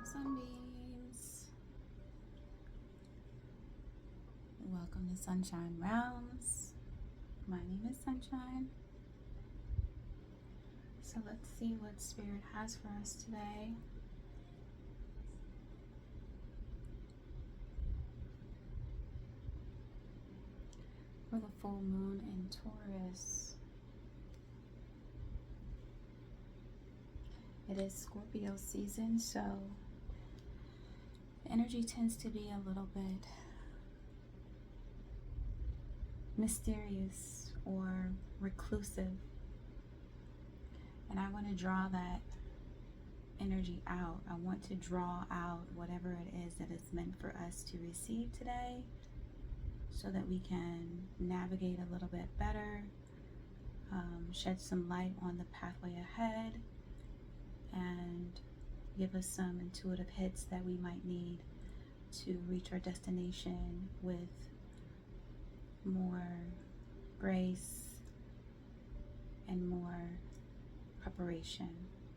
Sunbeams. Welcome to Sunshine Realms. My name is Sunshine. So let's see what Spirit has for us today. For the full moon in Taurus. It is Scorpio season, so energy tends to be a little bit mysterious or reclusive. And I want to draw that energy out. I want to draw out whatever it is that is meant for us to receive today so that we can navigate a little bit better, shed some light on the pathway ahead, and give us some intuitive hits that we might need to reach our destination with more grace and more preparation.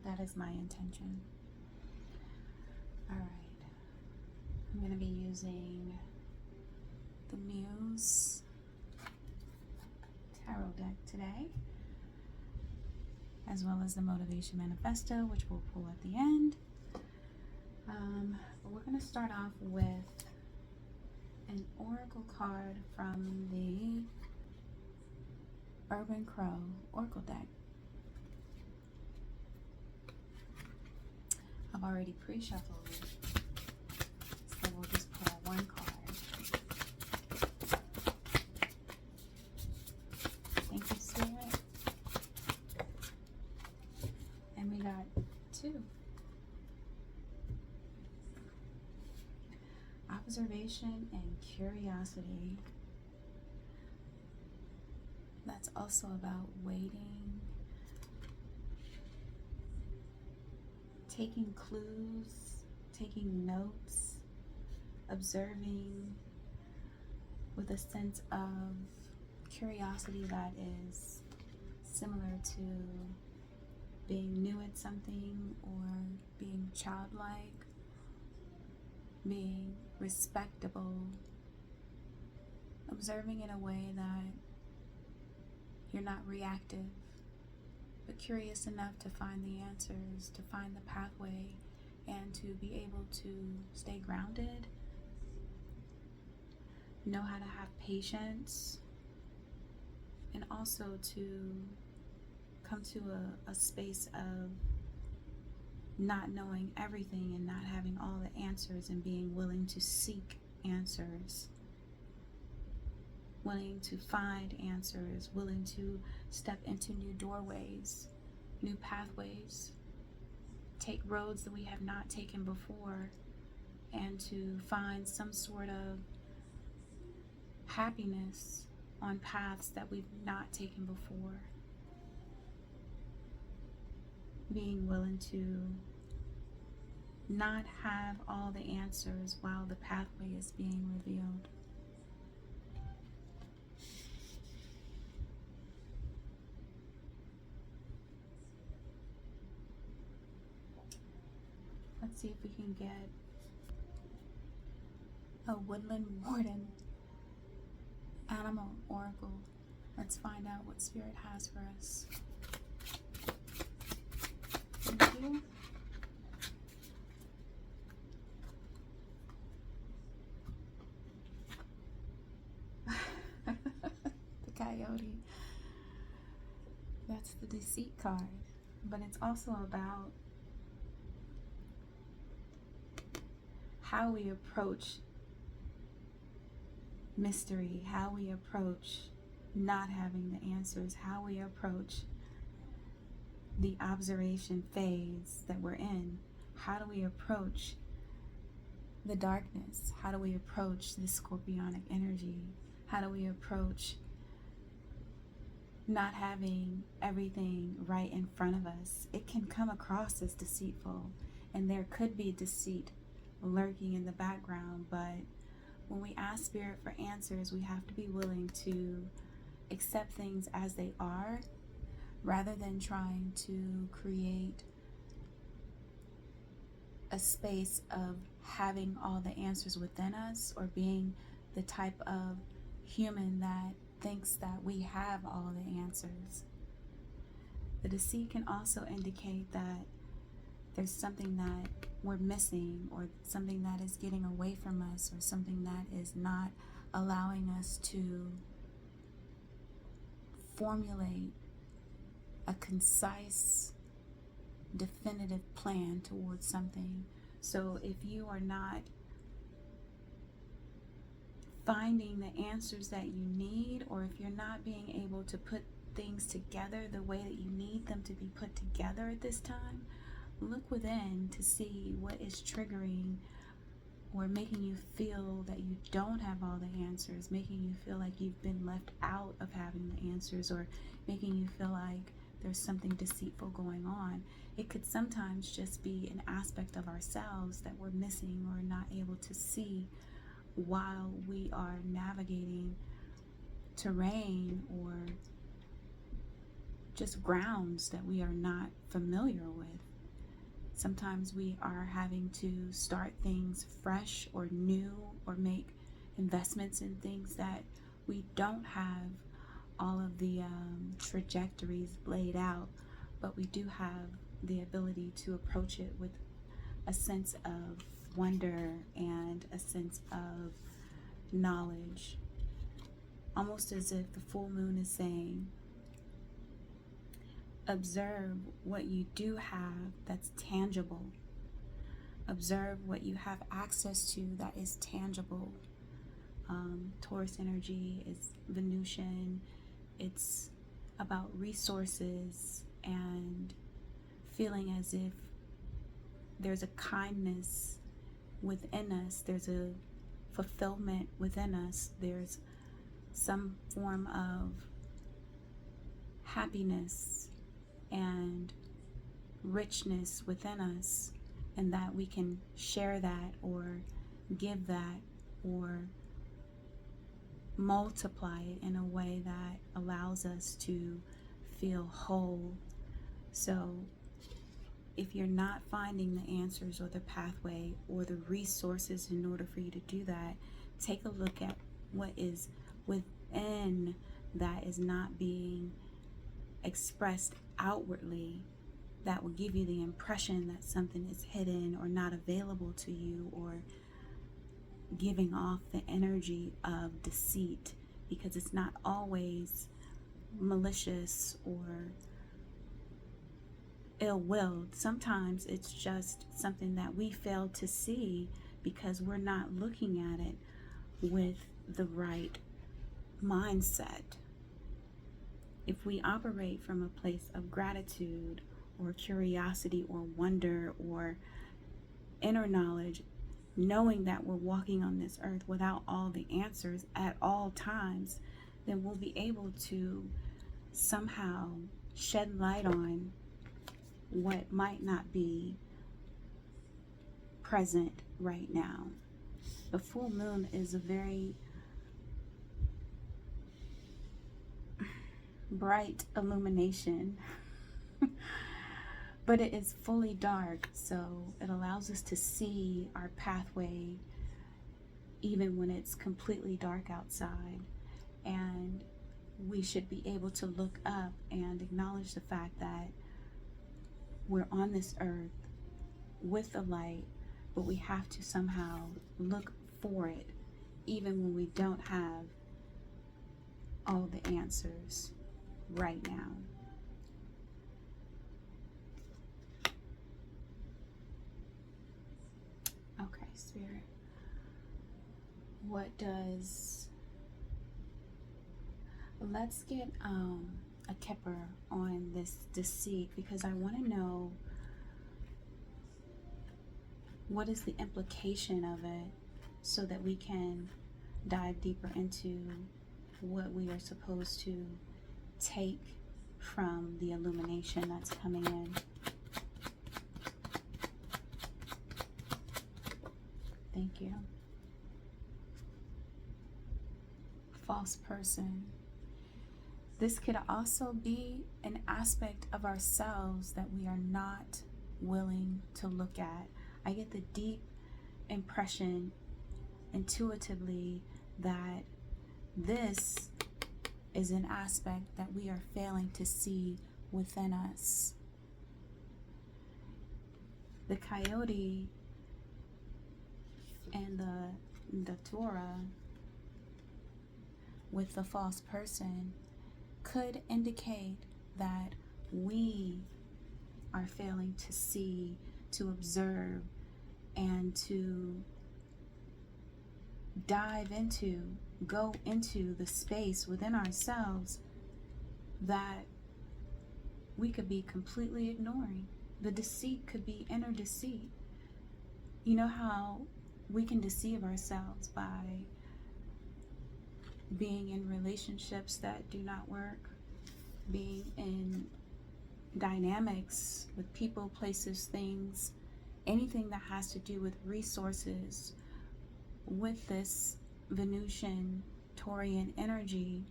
That is my intention. All right, I'm going to be using the Muse Tarot deck today, as well as the Motivation Manifesto, which we'll pull at the end. But we're going to start off with an oracle card from the Urban Crow Oracle deck. I've already pre-shuffled, so we'll just pull one card. Thank you, Spirit. And we got two. Observation and curiosity. That's also about waiting, taking clues, taking notes, observing with a sense of curiosity that is similar to being new at something or being childlike, being respectable, observing in a way that you're not reactive, but curious enough to find the answers, to find the pathway, and to be able to stay grounded, know how to have patience, and also to come to a space of not knowing everything and not having all the answers, and being willing to seek answers, willing to find answers, willing to step into new doorways, new pathways, take roads that we have not taken before, and to find some sort of happiness on paths that we've not taken before. Being willing to not have all the answers while the pathway is being revealed. Let's see if we can get a woodland warden animal oracle. Let's find out what Spirit has for us. Thank you. The coyote. That's the deceit card. But it's also about how we approach mystery, how we approach not having the answers, how we approach the observation phase that we're in. How do we approach the darkness? How do we approach the scorpionic energy? How do we approach not having everything right in front of us? It can come across as deceitful, and there could be deceit lurking in the background, but when we ask Spirit for answers, we have to be willing to accept things as they are, rather than trying to create a space of having all the answers within us, or being the type of human that thinks that we have all the answers. The deceit can also indicate that there's something that we're missing, or something that is getting away from us, or something that is not allowing us to formulate a concise, definitive plan towards something. So if you are not finding the answers that you need, or if you're not being able to put things together the way that you need them to be put together at this time, look within to see what is triggering or making you feel that you don't have all the answers, making you feel like you've been left out of having the answers, or making you feel like there's something deceitful going on. It could sometimes just be an aspect of ourselves that we're missing or not able to see while we are navigating terrain or just grounds that we are not familiar with. Sometimes we are having to start things fresh or new, or make investments in things that we don't have all of the trajectories laid out, but we do have the ability to approach it with a sense of wonder and a sense of knowledge, almost as if the full moon is saying, observe what you do have that's tangible. Observe what you have access to that is tangible. Taurus energy is Venusian. It's about resources and feeling as if there's a kindness within us, there's a fulfillment within us, there's some form of happiness and richness within us, and that we can share that or give that or multiply it in a way that allows us to feel whole. So if you're not finding the answers or the pathway or the resources in order for you to do that, take a look at what is within that is not being expressed outwardly, that will give you the impression that something is hidden or not available to you, or giving off the energy of deceit, because it's not always malicious or ill-willed. Sometimes it's just something that we fail to see because we're not looking at it with the right mindset. If we operate from a place of gratitude or curiosity or wonder or inner knowledge, knowing that we're walking on this earth without all the answers at all times, then we'll be able to somehow shed light on what might not be present right now. The full moon is a very bright illumination, but it is fully dark, so it allows us to see our pathway even when it's completely dark outside. And we should be able to look up and acknowledge the fact that we're on this earth with the light, but we have to somehow look for it even when we don't have all the answers right now. Okay, Spirit, let's get a kipper on this deceit, because I want to know what is the implication of it, so that we can dive deeper into what we are supposed to take from the illumination that's coming in. Thank you. False person. This could also be an aspect of ourselves that we are not willing to look at. I get the deep impression intuitively that this is an aspect that we are failing to see within us. The coyote and the Torah with the false person could indicate that we are failing to see, to observe, and to dive into, go into the space within ourselves that we could be completely ignoring. The deceit could be inner deceit. You know how we can deceive ourselves by being in relationships that do not work, being in dynamics with people, places, things, anything that has to do with resources, with this Venusian, Taurian energy.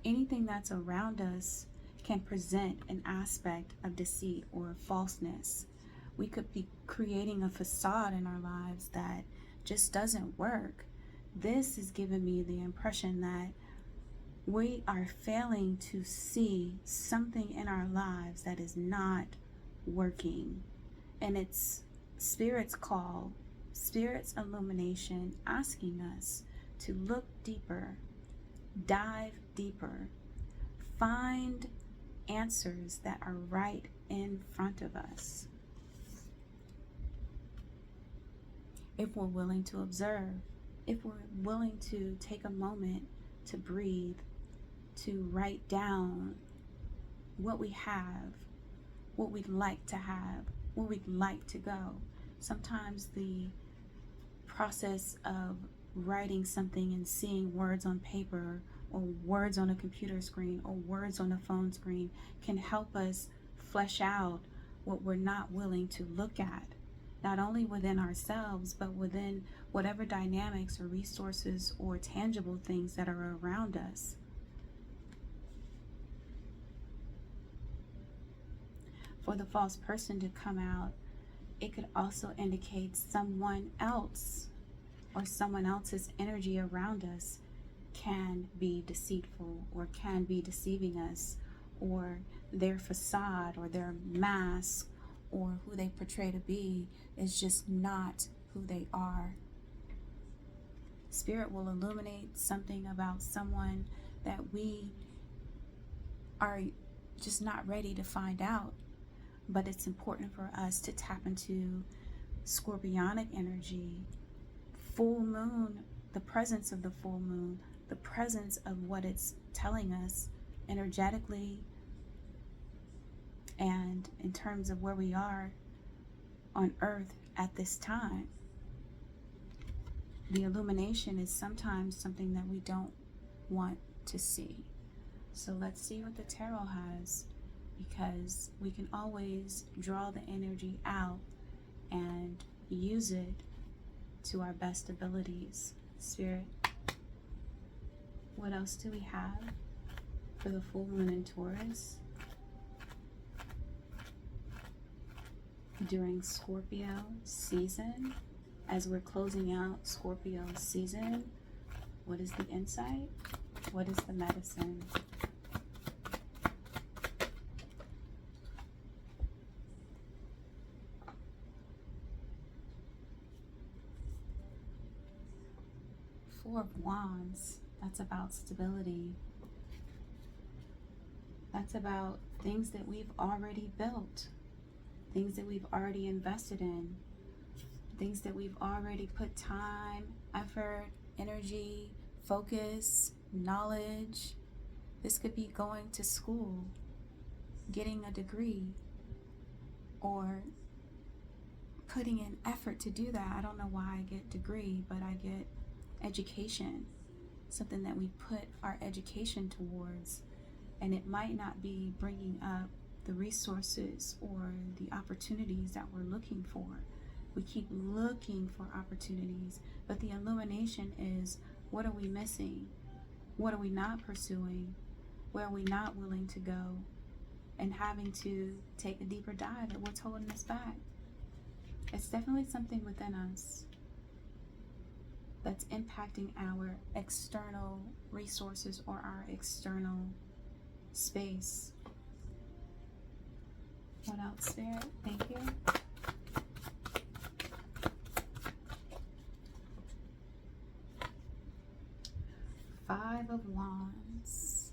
Anything that's around us can present an aspect of deceit or falseness. We could be creating a facade in our lives that just doesn't work. This is giving me the impression that we are failing to see something in our lives that is not working. And it's Spirit's call, Spirit's illumination, asking us to look deeper, dive deeper, find answers that are right in front of us. If we're willing to observe, if we're willing to take a moment to breathe, to write down what we have, what we'd like to have, where we'd like to go. Sometimes the process of writing something and seeing words on paper or words on a computer screen or words on a phone screen can help us flesh out what we're not willing to look at, not only within ourselves, but within whatever dynamics or resources or tangible things that are around us. For the false person to come out, it could also indicate someone else or someone else's energy around us can be deceitful or can be deceiving us, or their facade or their mask or who they portray to be is just not who they are. Spirit will illuminate something about someone that we are just not ready to find out. But it's important for us to tap into scorpionic energy, full moon, the presence of the full moon, the presence of what it's telling us energetically and in terms of where we are on earth at this time. The illumination is sometimes something that we don't want to see. So let's see what the tarot has, because we can always draw the energy out and use it to our best abilities. Spirit, what else do we have for the full moon in Taurus during Scorpio season? As we're closing out Scorpio season, what is the insight? What is the medicine? Four of Wands, that's about stability. That's about things that we've already built, things that we've already invested in, things that we've already put time, effort, energy, focus, knowledge. This could be going to school, getting a degree, or putting in effort to do that. I don't know why I get degree, but I get education, something that we put our education towards, and it might not be bringing up the resources or the opportunities that we're looking for. We keep looking for opportunities, but the illumination is, what are we missing? What are we not pursuing? Where are we not willing to go? And having to take a deeper dive at what's holding us back. It's definitely something within us that's impacting our external resources or our external space. What else, Spirit? Thank you. Five of Wands.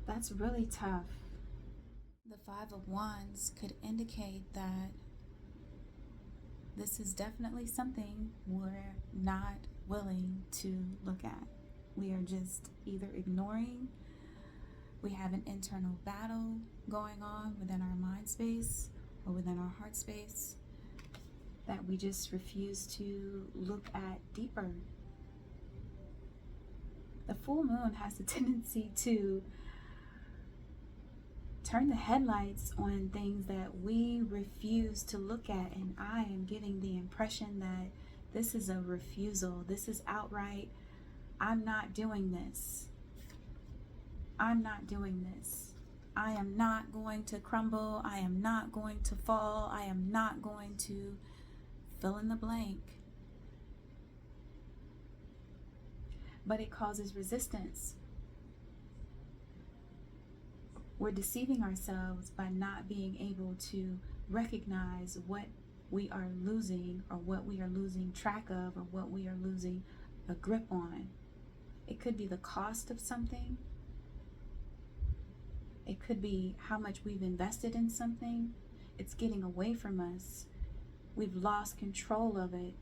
That's really tough. The Five of Wands could indicate that this is definitely something we're not willing to look at. We are just either ignoring, we have an internal battle going on within our mind space or within our heart space that we just refuse to look at deeper. The full moon has a tendency to turn the headlights on things that we refuse to look at, and I am getting the impression that this is a refusal. This is outright, I'm not doing this. I'm not doing this. I am not going to crumble. I am not going to fall. I am not going to fill in the blank. But it causes resistance. We're deceiving ourselves by not being able to recognize what we are losing, or what we are losing track of, or what we are losing a grip on. It could be the cost of something. It could be how much we've invested in something. It's getting away from us. We've lost control of it.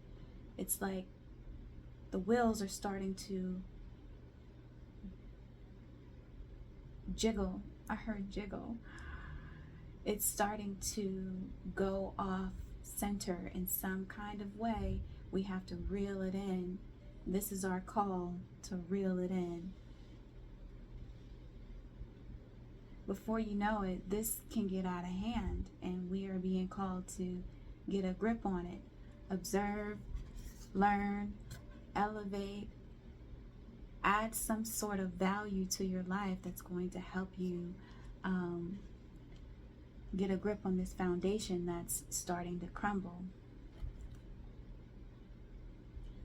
It's like the wheels are starting to jiggle. I heard jiggle. It's starting to go off center in some kind of way. We have to reel it in. This is our call to reel it in. Before you know it, this can get out of hand, and we are being called to get a grip on it. Observe, learn, elevate, add some sort of value to your life that's going to help you get a grip on this foundation that's starting to crumble.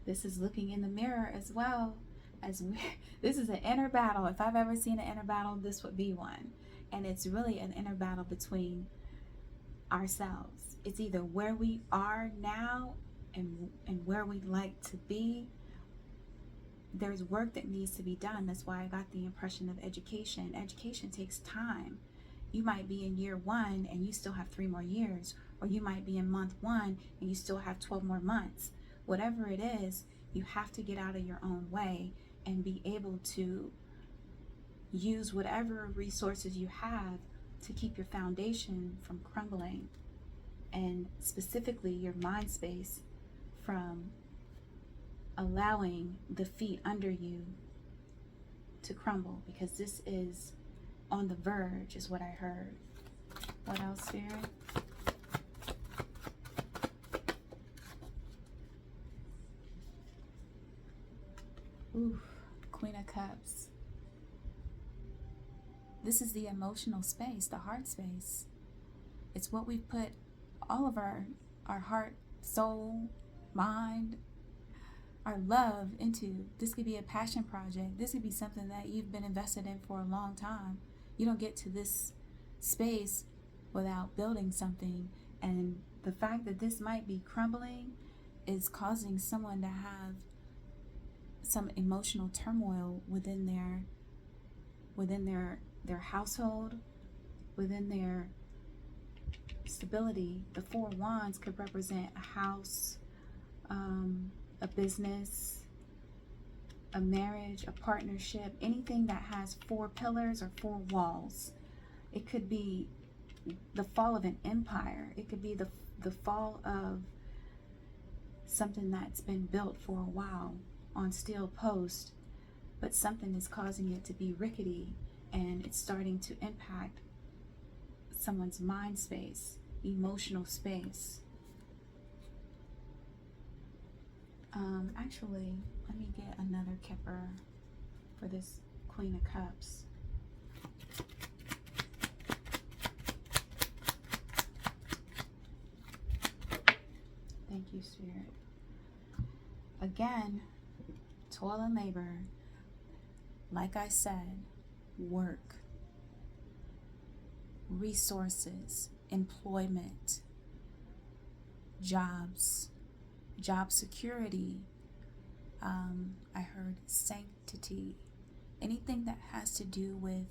This is looking in the mirror as well. This is an inner battle. If I've ever seen an inner battle, this would be one. And it's really an inner battle between ourselves. It's either where we are now and where we'd like to be. There's work that needs to be done. That's why I got the impression of education. Education takes time. You might be in year 1 and you still have 3 more years, or you might be in month 1 and you still have 12 more months. Whatever it is, you have to get out of your own way and be able to use whatever resources you have to keep your foundation from crumbling, and specifically your mind space from allowing the feet under you to crumble, because this is on the verge, is what I heard. What else, Spirit? Ooh, Queen of Cups. This is the emotional space, the heart space. It's what we've put all of our heart, soul, mind, our love into. This could be a passion project. This could be something that you've been invested in for a long time. You don't get to this space without building something. And the fact that this might be crumbling is causing someone to have some emotional turmoil within their household, within their stability. The 4 of Wands could represent a house, a business, a marriage, a partnership, anything that has 4 pillars or 4 walls. It could be the fall of an empire. It could be the fall of something that's been built for a while on steel post, but something is causing it to be rickety, and it's starting to impact someone's mind space, emotional space. Actually, let me get another kipper for this Queen of Cups. Spirit. Again, toil and labor, like I said, work, resources, employment, jobs, job security. I heard sanctity. Anything that has to do with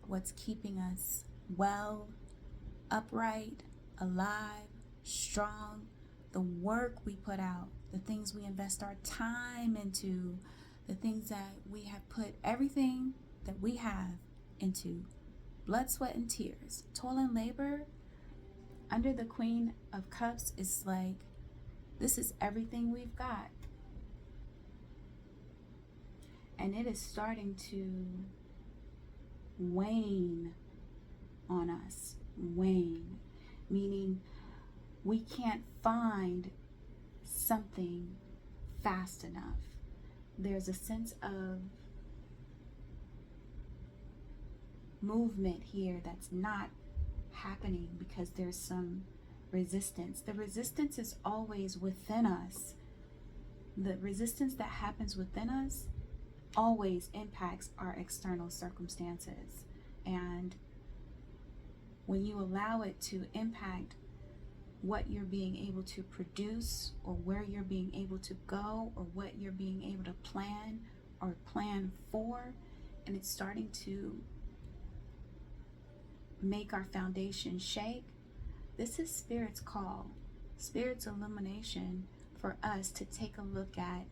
what's keeping us well, upright, alive, strong, the work we put out, the things we invest our time into, the things that we have put everything that we have into, blood, sweat, and tears, toil and labor. Under the Queen of Cups is like, this is everything we've got. And it is starting to wane on us. Wane, meaning we can't find something fast enough. There's a sense of movement here that's not happening because there's some resistance. The resistance is always within us. The resistance that happens within us always impacts our external circumstances. And when you allow it to impact what you're being able to produce, or where you're being able to go, or what you're being able to plan or plan for, and it's starting to make our foundation shake, this is Spirit's call, Spirit's illumination for us to take a look at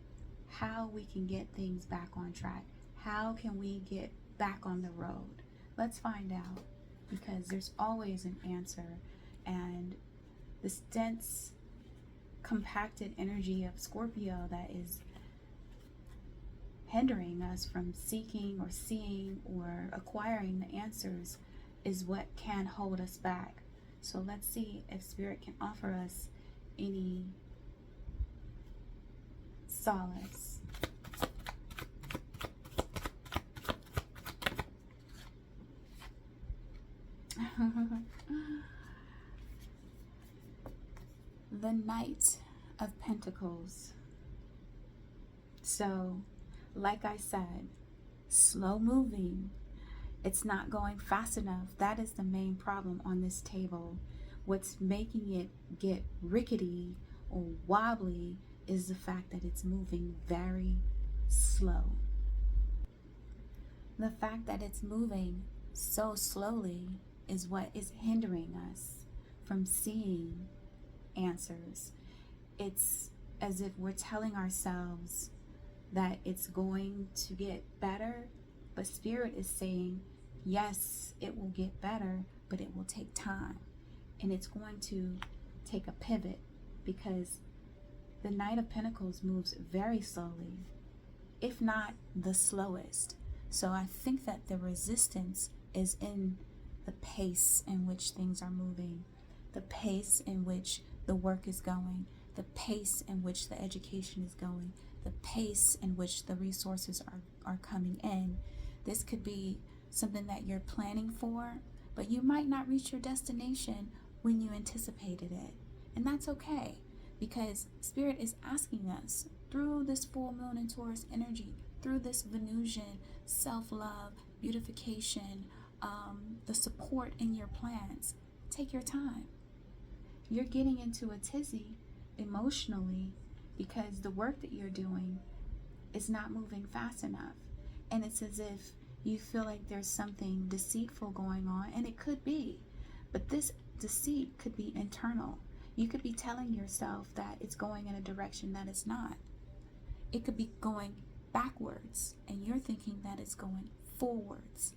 how we can get things back on track. How can we get back on the road? Let's find out, because there's always an answer. And this dense, compacted energy of Scorpio that is hindering us from seeking or seeing or acquiring the answers is what can hold us back. So let's see if Spirit can offer us any solace. The Knight of Pentacles. So, like I said, slow moving. It's not going fast enough. That is the main problem on this table. What's making it get rickety or wobbly is the fact that it's moving very slow. The fact that it's moving so slowly is what is hindering us from seeing answers. It's as if we're telling ourselves that it's going to get better, but Spirit is saying, yes, it will get better, but it will take time. And it's going to take a pivot, because the Knight of Pentacles moves very slowly, if not the slowest. So I think that the resistance is in the pace in which things are moving, the pace in which the work is going, the pace in which the education is going, the pace in which the resources are coming in. This could be something that you're planning for, but you might not reach your destination when you anticipated it. And that's okay, because Spirit is asking us through this full moon in Taurus energy, through this Venusian self-love, beautification, the support in your plans, take your time. You're getting into a tizzy emotionally because the work that you're doing is not moving fast enough. And it's as if you feel like there's something deceitful going on, and it could be. But this deceit could be internal. You could be telling yourself that it's going in a direction that it's not. It could be going backwards, and you're thinking that it's going forwards.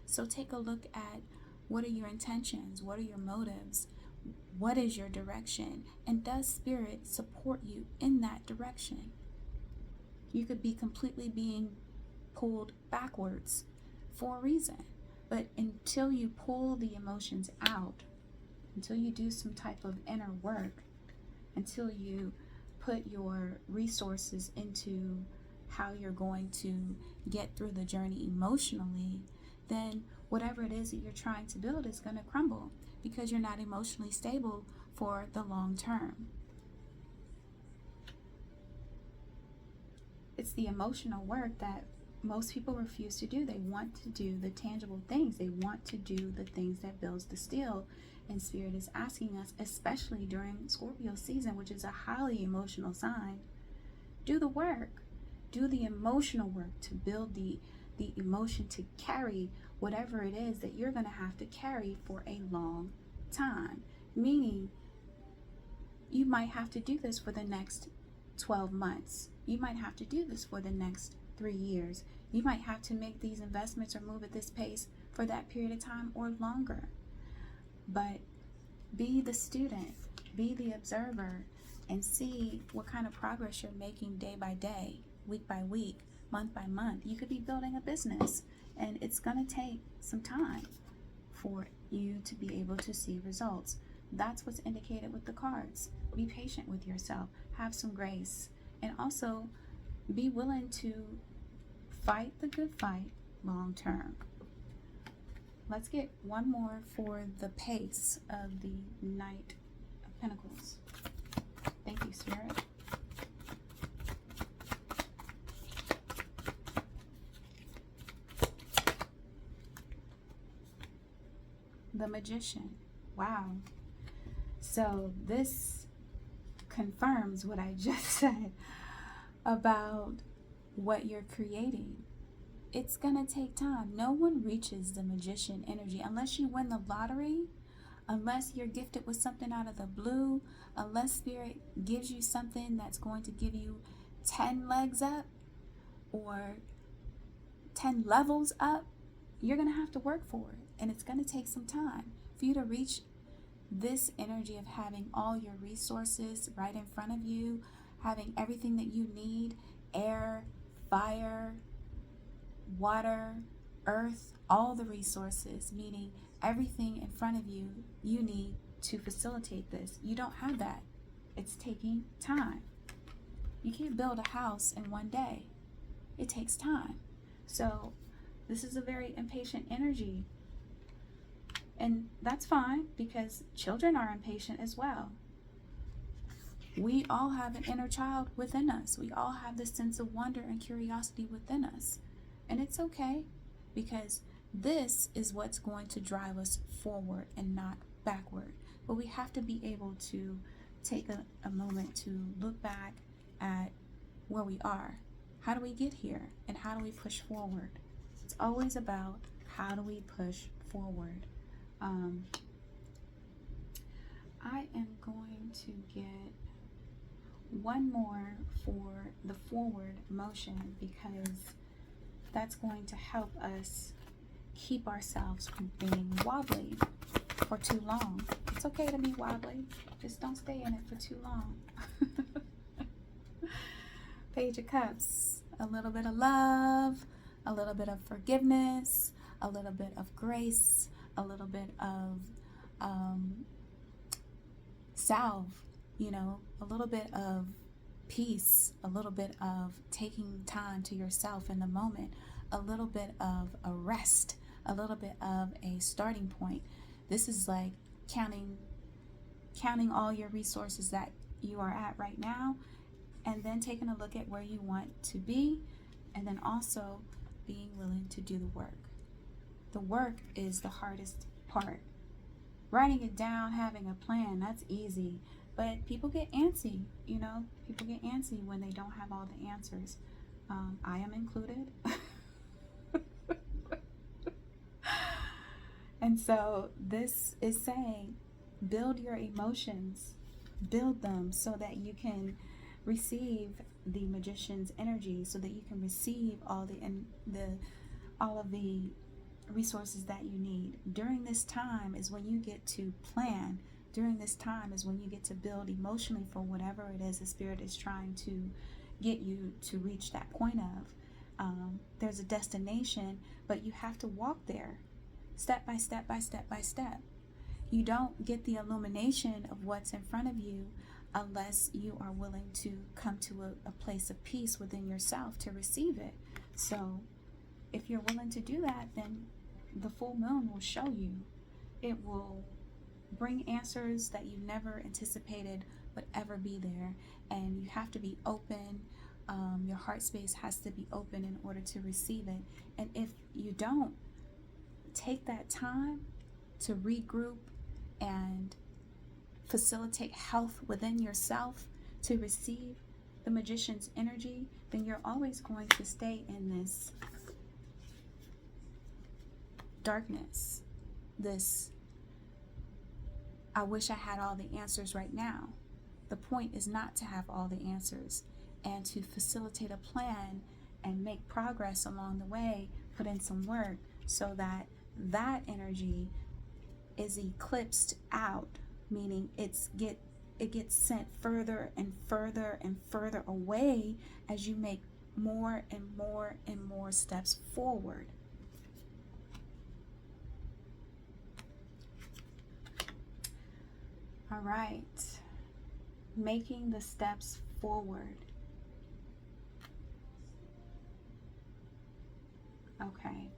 So take a look at, what are your intentions? What are your motives? What is your direction? And does Spirit support you in that direction? You could be completely being pulled backwards for a reason. But until you pull the emotions out, until you do some type of inner work, until you put your resources into how you're going to get through the journey emotionally, then whatever it is that you're trying to build is going to crumble, because you're not emotionally stable for the long term. It's the emotional work that most people refuse to do. They want to do the tangible things. They want to do the things that builds the steel. And Spirit is asking us, especially during Scorpio season, which is a highly emotional sign, do the work. Do the emotional work to build the emotion to carry whatever it is that you're going to have to carry for a long time. Meaning, you might have to do this for the next 12 months. You might have to do this for the next 3 years. You might have to make these investments or move at this pace for that period of time or longer. But be the student, be the observer, and see what kind of progress you're making day by day, week by week, month by month. You could be building a business, and it's going to take some time for you to be able to see results. That's what's indicated with the cards. Be patient with yourself, have some grace, and also be willing to fight the good fight long term. Let's get one more for the pace of the Knight of Pentacles. Thank you, Spirit. The Magician. Wow. So this confirms what I just said about what you're creating. It's going to take time. No one reaches the Magician energy unless you win the lottery, unless you're gifted with something out of the blue, unless Spirit gives you something that's going to give you 10 legs up or 10 levels up. You're going to have to work for it, and it's going to take some time for you to reach this energy of having all your resources right in front of you, having everything that you need: air, fire, water, earth, all the resources, meaning everything in front of you, you need to facilitate this. You don't have that. It's taking time. You can't build a house in one day. It takes time. So this is a very impatient energy. And that's fine, because children are impatient as well. We all have an inner child within us. We all have this sense of wonder and curiosity within us. And it's okay, because this is what's going to drive us forward and not backward. But we have to be able to take a moment to look back at where we are. How do we get here? And how do we push forward? It's always about how do we push forward. I am going to get one more for the forward motion, because that's going to help us keep ourselves from being wobbly for too long. It's okay to be wobbly, just don't stay in it for too long. Page of Cups, a little bit of love, a little bit of forgiveness, a little bit of grace, a little bit of salve, a little bit of peace, a little bit of taking time to yourself in the moment, a little bit of a rest, a little bit of a starting point. This is like counting all your resources that you are at right now, and then taking a look at where you want to be, and then also being willing to do the work. The work is the hardest part. Writing it down, having a plan, that's easy. But people get antsy, people get antsy when they don't have all the answers. I am included. And so this is saying, build your emotions, build them so that you can receive the Magician's energy, so that you can receive all of the resources that you need. During this time is when you get to plan. During this time is when you get to build emotionally for whatever it is the Spirit is trying to get you to reach that point of. There's a destination, but you have to walk there step by step by step by step. You don't get the illumination of what's in front of you unless you are willing to come to a place of peace within yourself to receive it. So if you're willing to do that, then the full moon will show you. It will bring answers that you never anticipated would ever be there. And you have to be open. Your your heart space has to be open in order to receive it. And if you don't take that time to regroup and facilitate health within yourself to receive the magician's energy, then you're always going to stay in this darkness, this I wish I had all the answers right now. The point is not to have all the answers, and to facilitate a plan and make progress along the way, put in some work so that that energy is eclipsed out, meaning it gets sent further and further and further away as you make more and more and more steps forward. All right, making the steps forward. Okay.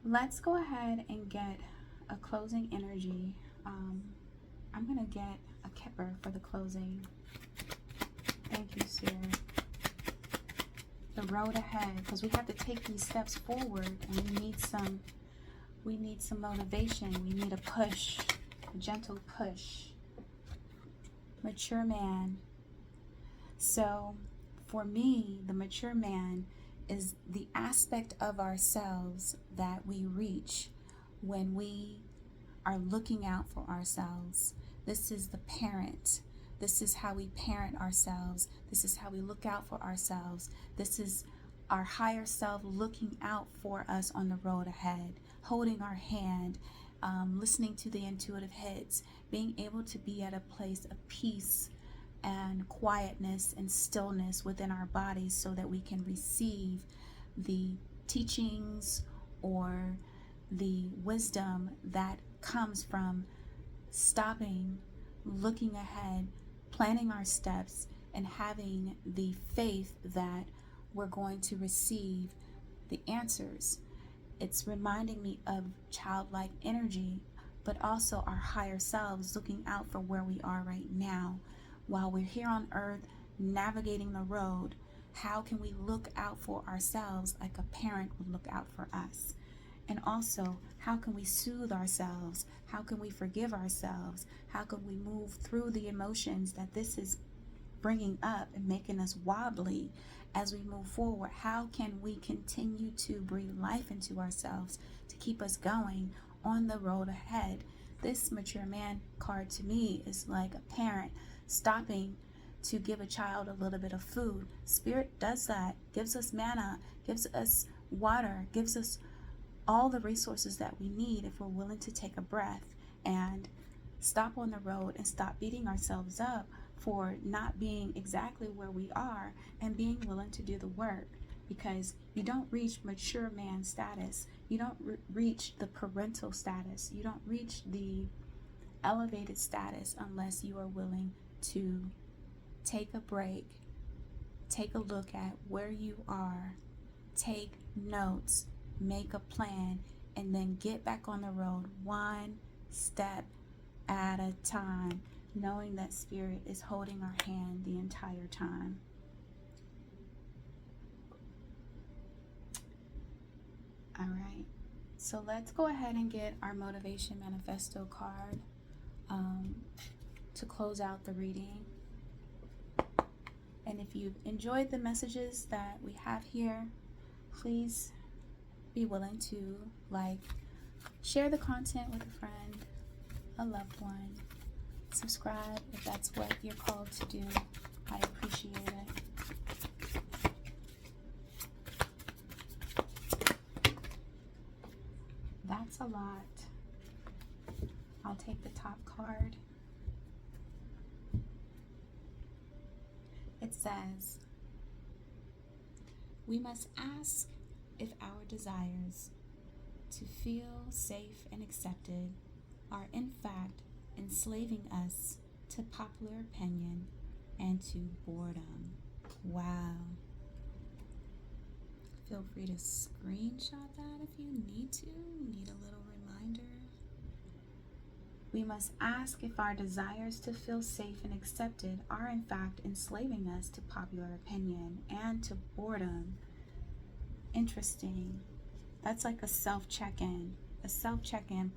Let's go ahead and get a closing energy. I'm going to get a kipper for the closing. Thank you, Spirit. The road ahead, because we have to take these steps forward, and we need some motivation. We need a push, a gentle push. Mature man. So for me, the mature man is the aspect of ourselves that we reach when we are looking out for ourselves. This is the parent. This is how we parent ourselves. This is how we look out for ourselves. This is our higher self looking out for us on the road ahead, holding our hand, listening to the intuitive hits, being able to be at a place of peace and quietness and stillness within our bodies so that we can receive the teachings or the wisdom that comes from stopping, looking ahead, planning our steps, and having the faith that we're going to receive the answers. It's reminding me of childlike energy, but also our higher selves looking out for where we are right now. While we're here on earth navigating the road, how can we look out for ourselves like a parent would look out for us? And also, how can we soothe ourselves? How can we forgive ourselves? How can we move through the emotions that this is bringing up and making us wobbly as we move forward? How can we continue to breathe life into ourselves to keep us going on the road ahead? This mature man card to me is like a parent stopping to give a child a little bit of food. Spirit does that, gives us manna, gives us water, gives us all the resources that we need if we're willing to take a breath and stop on the road and stop beating ourselves up for not being exactly where we are and being willing to do the work. Because you don't reach mature man status, you don't reach the parental status, you don't reach the elevated status unless you are willing to take a break, take a look at where you are, take notes, make a plan, and then get back on the road one step at a time, knowing that Spirit is holding our hand the entire time. All right, so let's go ahead and get our Motivation Manifesto card to close out the reading. And if you've enjoyed the messages that we have here, please be willing to share the content with a friend, a loved one, subscribe if that's what you're called to do. I appreciate it. That's a lot. I'll take the top card. It says, we must ask if our desires to feel safe and accepted are in fact enslaving us to popular opinion and to boredom. Wow. Feel free to screenshot that if you need to. Need a little reminder. We must ask if our desires to feel safe and accepted are in fact enslaving us to popular opinion and to boredom. Interesting. That's like a self-check-in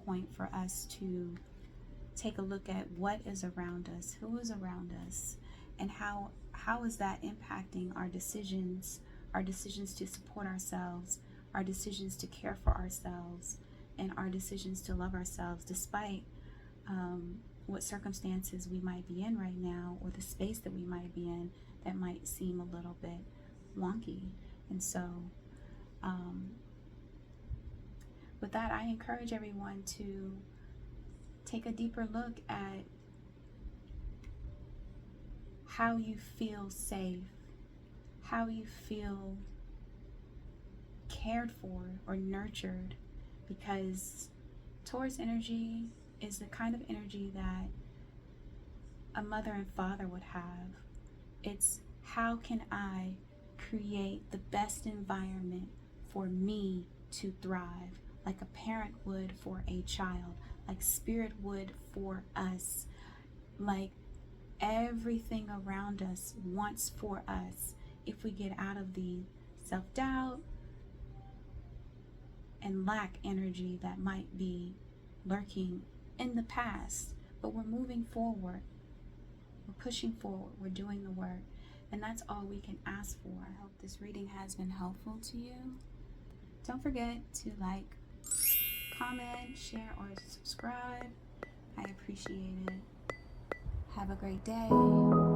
point for us to take a look at what is around us, who is around us, and how is that impacting our decisions to support ourselves, our decisions to care for ourselves, and our decisions to love ourselves despite what circumstances we might be in right now, or the space that we might be in that might seem a little bit wonky. And so with that, I encourage everyone to take a deeper look at how you feel safe, how you feel cared for or nurtured, because Taurus energy is the kind of energy that a mother and father would have. It's how can I create the best environment for me to thrive, like a parent would for a child, like spirit would for us, like everything around us wants for us. If we get out of the self-doubt and lack energy that might be lurking in the past, but we're moving forward, we're pushing forward, we're doing the work, and that's all we can ask for. I hope this reading has been helpful to you. Don't forget to like, comment, share, or subscribe. I appreciate it. Have a great day.